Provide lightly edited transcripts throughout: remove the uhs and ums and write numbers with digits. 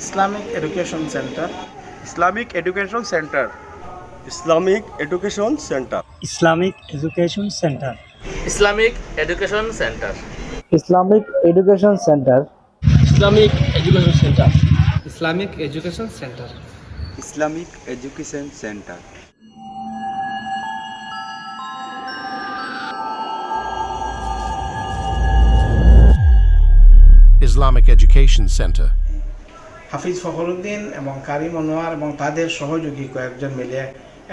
Islamic education centre Islamic education centre Islamic education centre Islamic education centre Islamic education centre Islamic education centre Islamic education centre Islamic education centre Islamic education centre Islamic Education Center. হাফিজ ফখরুদ্দিন এবং কারি মনোয়ার এবং তাদের সহযোগী কয়েকজন মিলে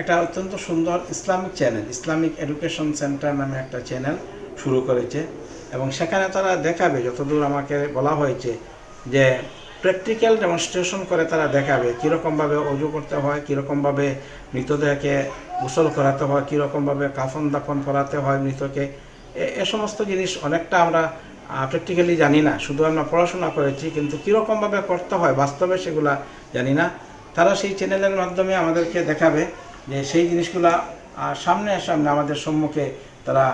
একটা অত্যন্ত সুন্দর Islamic channel Islamic education centre নামে একটা চ্যানেল শুরু করেছে এবং সেখানে তারা দেখাবে, যতদূর আমাকে বলা হয়েছে, যে প্র্যাকটিক্যাল ডেমনস্ট্রেশন করে তারা দেখাবে কীরকমভাবে অজু করতে হয়, কীরকমভাবে মৃতদেহকে গোসল করাতে হয়, কীরকমভাবে কাফন দাফন করাতে হয় মৃতকে। এ সমস্ত জিনিস অনেকটা আমরা প্র্যাকটিক্যালি জানি না, শুধু আমরা পড়াশোনা করেছি, কিন্তু কীরকমভাবে করতে হয় বাস্তবে সেগুলা জানি না। তারা সেই চ্যানেলের মাধ্যমে আমাদেরকে দেখাবে যে সেই জিনিসগুলা সামনে আমাদের সম্মুখে তারা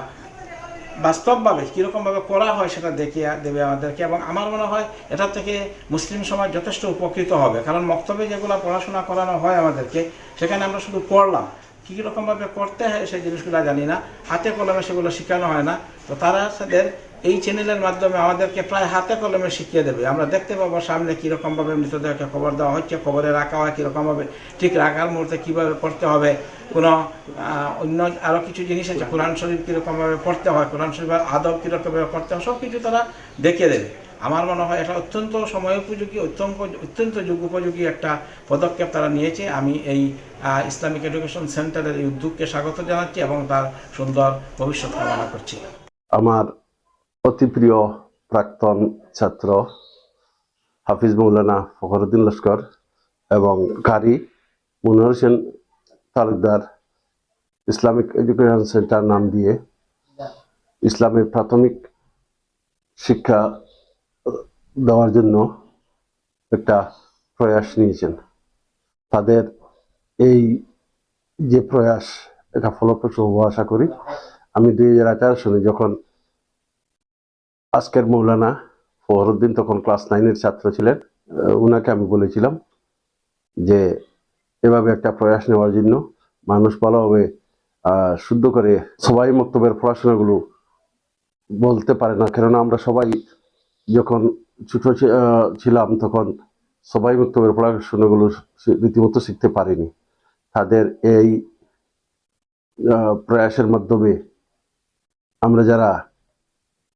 বাস্তবভাবে কীরকমভাবে করা হয় সেটা দেখিয়ে দেবে আমাদেরকে। এবং আমার মনে হয় এটা থেকে মুসলিম সমাজ যথেষ্ট উপকৃত হবে, কারণ মক্তবে যেগুলো পড়াশোনা করানো হয় আমাদেরকে, সেখানে আমরা শুধু পড়লাম, কীরকমভাবে করতে হয় সেই জিনিসগুলো জানি না, হাতে কলমে সেগুলো শেখানো হয় না। তো তারা তাদের এই চ্যানেলের মাধ্যমে আমাদেরকে প্রায় হাতে কলমে শিখিয়ে দেবে। আমরা দেখতে পাবো সামনে কীরকমভাবে মৃতদেহকে কবর দেওয়া হচ্ছে, কবরে রাখা হয় কীরকমভাবে, ঠিক রাখার মুহূর্তে কীভাবে পড়তে হবে, কোনো অন্য আরও কিছু জিনিস আছে, কোরআন শরীফ কীরকমভাবে পড়তে হয়, কোরআন শরীফের আদব কীরকমভাবে করতে হয়, সব কিছু তারা দেখিয়ে দেবে। আমার মনে হয় এটা অত্যন্ত সময়োপযোগী, অত্যন্ত যুগোপযোগী একটা পদক্ষেপ তারা নিয়েছে। আমি এই ইসলামিক এডুকেশন সেন্টারের এই উদ্যোগকে স্বাগত জানাচ্ছি এবং তার সুন্দর ভবিষ্যৎ কামনা করছি। আমার অতি প্রিয় প্রাক্তন ছাত্র হাফিজ মৌলানা ফখরুদ্দিন লস্কর এবং Qari Manohar Hossain Talukdar Islamic education centre নাম দিয়ে ইসলামের প্রাথমিক শিক্ষা দেওয়ার জন্য একটা প্রয়াস নিয়েছেন। তাদের এই যে প্রয়াস, এটা ফলপ্রসূ হবো আশা করি। আমি 2018 সালে যখন আজকের মৌলানা ফখরুদ্দিন তখন ক্লাস 9-এর ছাত্র ছিলেন, ওনাকে আমি বলেছিলাম যে এভাবে একটা প্রয়াস নেওয়ার জন্য মানুষ ভালোভাবে শুদ্ধ করে সবাই মক্তবের পড়াশোনাগুলো বলতে পারে না, কেননা আমরা সবাই যখন ছোট ছিলাম তখন সবাই মক্তবের পড়াশোনাগুলো রীতিমতো শিখতে পারিনি। তাদের এই প্রয়াসের মাধ্যমে আমরা যারা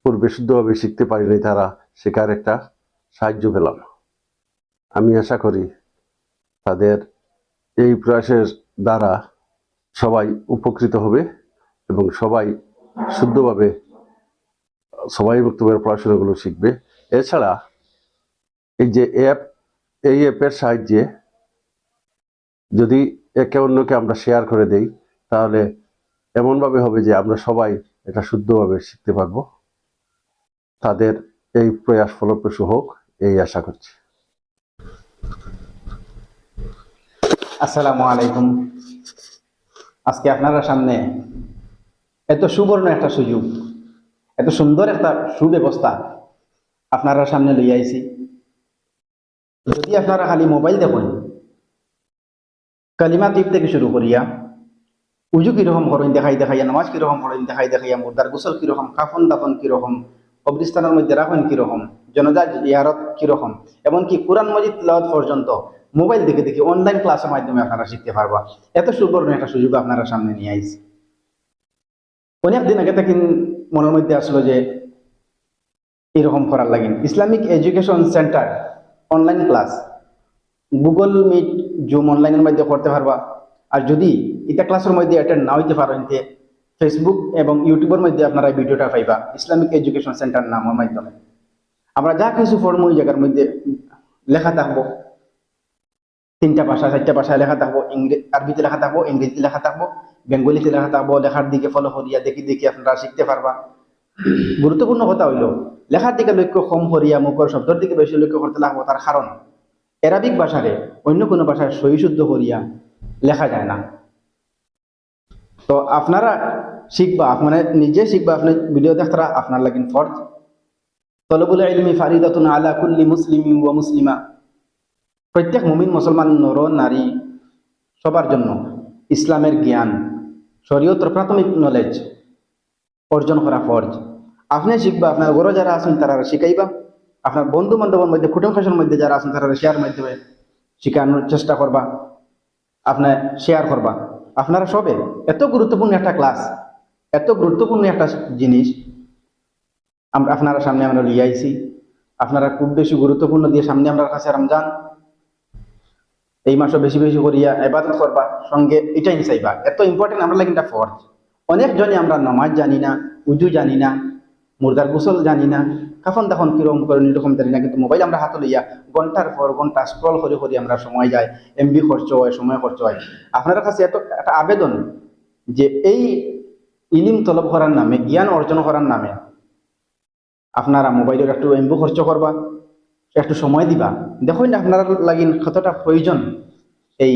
পূর্বে শুদ্ধভাবে শিখতে পারিনি তারা শেখার একটা সাহায্য পেলাম। আমি আশা করি তাদের এই প্রয়াসের দ্বারা সবাই উপকৃত হবে এবং সবাই শুদ্ধভাবে সবাই মক্তবের পড়াশোনাগুলো শিখবে। এছাড়া এই যে এই অ্যাপের সাহায্যে যদি একে অন্যকে আমরা শেয়ার করে দেই, তাহলে এমনভাবে হবে যে আমরা সবাই এটা শুদ্ধভাবে শিখতে পারবো। তাদের এই প্রয়াস ফলপ্রসূ হোক এই আশা করছি। আসসালামু আলাইকুম। আজকে আপনারা সামনে এত সুবর্ণ একটা সুযোগ, এত সুন্দর একটা সুব্যবস্থা আপনারা সামনে লইয়া আইছি। যদি আপনারা খালি মোবাইল দেখুন, কালিমা টিপ থেকে শুরু করিয়া উজু কিরকম করেন দেখাই দেখাইয়া, নামাজ কিরকম করেন দেখাই দেখাইয়া, মুর্দার গোসল কিরকম, কাফন দাফন কিরকম, কবরিস্তানের মধ্যে রাখেন কিরকম, জনজা ইয়ারত কিরকম, এমনকি কোরআন মজিদ তিলাওয়াত পর্যন্ত মোবাইল দেখে দেখে অনলাইন ক্লাসের মাধ্যমে আপনারা শিখতে পারবা। এত সুবর্ণ একটা সুযোগ আপনারা সামনে নিয়ে আইছি। অনেকদিন আগে থেকে মনের মধ্যে আসলো যে এরকম করার লাগে Islamic education centre online class, Google Meet, Zoom অনলাইনের মধ্যে করতে পারবা। আর যদি এটা ক্লাসের মধ্যে অ্যাটেন্ড না হইতে পারেন, ফেসবুক এবং ইউটিউবের মধ্যে আপনারা ভিডিওটা পাইবা ইসলামিক এডুকেশন সেন্টার নামের মাধ্যমে। আমরা যা কিছু পড়বো ওই জায়গার মধ্যে লেখা থাকবো, 3টা ভাষা 4টা ভাষায় লেখা থাকবো, আরবিতে লেখা থাকবো, ইংরেজিতে লেখা থাকবো, বেঙ্গলিতে লেখা থাকবো। লেখার দিকে ফলো করিয়া দেখি দেখি আপনারা শিখতে পারবা। গুরুত্বপূর্ণ কথা হইল লেখার দিকে লক্ষ্য কম করিয়া মুখর শব্দের দিকে বেশি লক্ষ্য করতে লাগবো। তার কারণ অ্যারাবিক ভাষারে অন্য কোনো ভাষায় সহি শুদ্ধ করিয়া লেখা যায় না। তো আপনারা শিখবা, আপনারা নিজে শিখবা, আপনি ভিডিও দেখতারা আপনার লাগিন ফরজ। তলবুল ইলমি ফারিদাতুন আলা কুল্লি মুসলিমিন ওয়া মুসলিমা। প্রত্যেক মুমিন মুসলমান নর নারী সবার জন্য ইসলামের জ্ঞান শরীয়তের প্রাথমিক নলেজ অর্জন করা ফরজ। আপনি শিখবা, আপনার ঘরে যারা আছেন তারা শিখাইবা, আপনার বন্ধু বান্ধবের মধ্যে কুটুম খাসের মধ্যে যারা আছেন তারা শেয়ার মাধ্যমে শিখানোর চেষ্টা করবা, আপনার শেয়ার করবা। আপনারা সবে এত গুরুত্বপূর্ণ একটা ক্লাস, এত গুরুত্বপূর্ণ একটা জিনিস আমরা আপনারা সামনে আমরা লিয়ে আইছি। আপনারা খুব বেশি গুরুত্বপূর্ণ দিয়ে সামনে আমরা কাছে রমজান, এই মাসও বেশি বেশি করিয়া ইবাদত করবা, সঙ্গে এটাই চাইবা। এত ইম্পর্টেন্ট আমরা লাগে এটা ফরজ। অনেকজনে আমরা নামাজ জানি না, উজু জানি না, মুর্দার গোসল জানি না, কাফন দাফন কিরকম করে নিরকম জানি না, কিন্তু মোবাইল আমরা হাতে লইয়া ঘন্টার পর ঘন্টা স্ক্রল করে করে আমরা সময় যায়, এমবি খরচ হয়, সময় খরচ হয়। আপনার কাছে এত একটা আবেদন যে এই ইলিম তলব করার নামে, জ্ঞান অর্জন করার নামে আপনারা মোবাইলের একটু এমবি খরচ করবা, একটু সময় দিবা। দেখুন না আপনার লাগি কতটা প্রয়োজন এই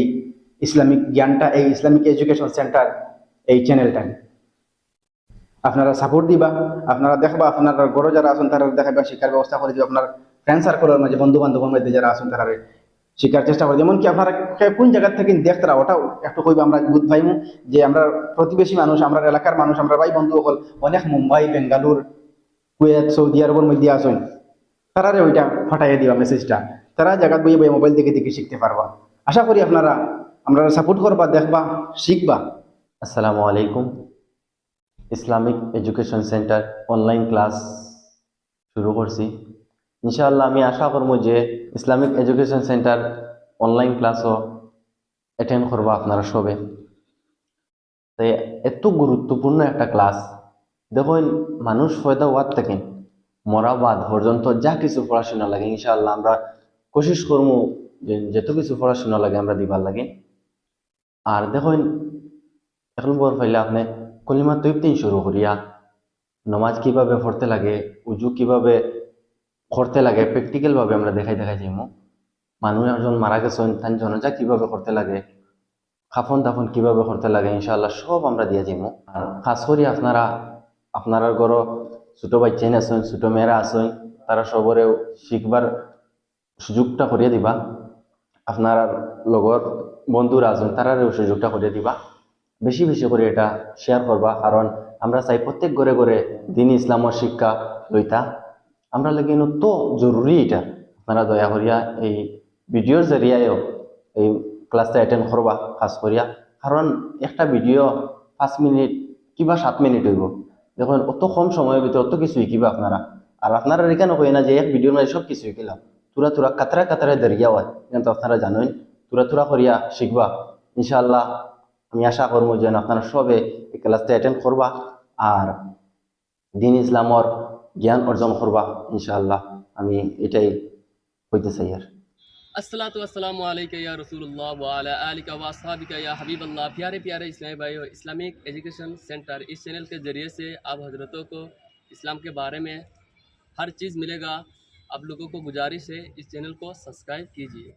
ইসলামিক জ্ঞানটা, এই ইসলামিক এডুকেশন সেন্টার, এই চ্যানেলটা আপনারা সাপোর্ট দিবা। আপনারা দেখবা, আপনার ঘরে যারা আছেন তারা দেখাবা, শিক্ষার ব্যবস্থা করে দিবা। আপনার ফ্রেন্ড সার্কেলের মাঝে, বন্ধু বান্ধবের মধ্যে যারা আছেন তারা শিক্ষার চেষ্টা করে। যেমনকি আপনারা কোন জায়গা থেকে দেখতারা ওটাও একটু কইবা, আমরা বুধ ভাইমু যে আমরা প্রতিবেশী মানুষ, আমরা এলাকার মানুষ, আমরা ভাই বন্ধু হল অনেক মুম্বাই, বেঙ্গালুর, কুয়েত, সৌদি আরবের মধ্যে আসুন, তারারে ওইটা ফাটাইয়া দিবা মেসেজটা। তারা জায়গা বইয়ে বইয়ে মোবাইল দেখে দেখে শিখতে পারবা। আশা করি আপনারা আমরা সাপোর্ট করবা, দেখবা, শিখবা। আসসালামু আলাইকুম। Islamic education centre online class শুরু করছি। ইনশাআল্লাহ আমি আশা করবো যে ইসলামিক এডুকেশন সেন্টার অনলাইন ক্লাসও অ্যাটেন্ড করবো আপনারা সবে। তাই এত গুরুত্বপূর্ণ একটা ক্লাস, দেখুন মানুষ ফয়দা হওয়ার থেকে মরা বাদ পর্যন্ত যা কিছু পড়াশোনা লাগে ইনশাআল্লাহ আমরা কোশিশ করবো যে যত কিছু পড়াশোনা লাগে আমরা দিবার লাগে। আর দেখুন এখন বর ফাইলে আপনি কলিমা তৈবতিন শুরু করিয়া নমাজ কিভাবে পড়তে লাগে, উজু কিভাবে করতে লাগে প্র্যাকটিক্যাল ভাবে আমরা দেখাই যাইমু। মানুষ একজন মারা গেছেন তার জনজা কিভাবে করতে লাগে, খাফন দাফন কিভাবে করতে লাগে ইনশাআল্লাহ সব আমরা দিয়ে যাইমু। আর খাস করি আপনারা ঘর ছোট বাচ্চাই আছেন, ছোট মেয়েরা আছেন, তারা সবরে শিখবার সুযোগটা করিয়ে দিবা। আপনার লগর বন্ধুরা আছেন তারাও সুযোগটা করিয়ে দিবা। বেশি বেশি করে এটা শেয়ার করবা, কারণ আমরা চাই প্রত্যেক ঘরে ঘরে দিন ইসলামের শিক্ষা লইতা। আমরা লাগে তো জরুরি এটা। আপনারা দয়া করিয়া এই ভিডিওর জরিয়ায়ও এই ক্লাসটা অ্যাটেন্ড করবা খাস করিয়া, কারণ একটা ভিডিও 5 মিনিট কিবা 7 মিনিট হইব। দেখুন অত কম সময়ের ভিতরে অত কিছু শিখিবা আপনারা। আর আপনারা এখানে কই না যে এক ভিডিওর মধ্যে সব কিছু শিখিলাম, তুরা তুরা কাতরা কাতরা দরিয়া হয়, কিন্তু আপনারা জানেন তুরা তুরা করিয়া শিখবা। ইনশাআল্লাহ আমি আশা করবো যেন আপনারা সবে এই ক্লাসটা অ্যাটেন্ড করবা আর দিন ইসলামর জ্ঞান অর্জন করবা ইনশাআল্লাহ। আমি এটাই হইতে চাই। আর अस्सलातु वस्सलामु अलैका या रसूलुल्लाह व अला आलिका व अस्हाबिका या हबीबल्लाह। प्यारे प्यारे इस्लामी भाइयों, इस्लामिक एजुकेशन सेंटर इस चैनल के ज़रिए से आप हजरतों को इस्लाम के बारे में हर चीज़ मिलेगा। आप लोगों को गुजारिश है इस चैनल को सब्सक्राइब कीजिए।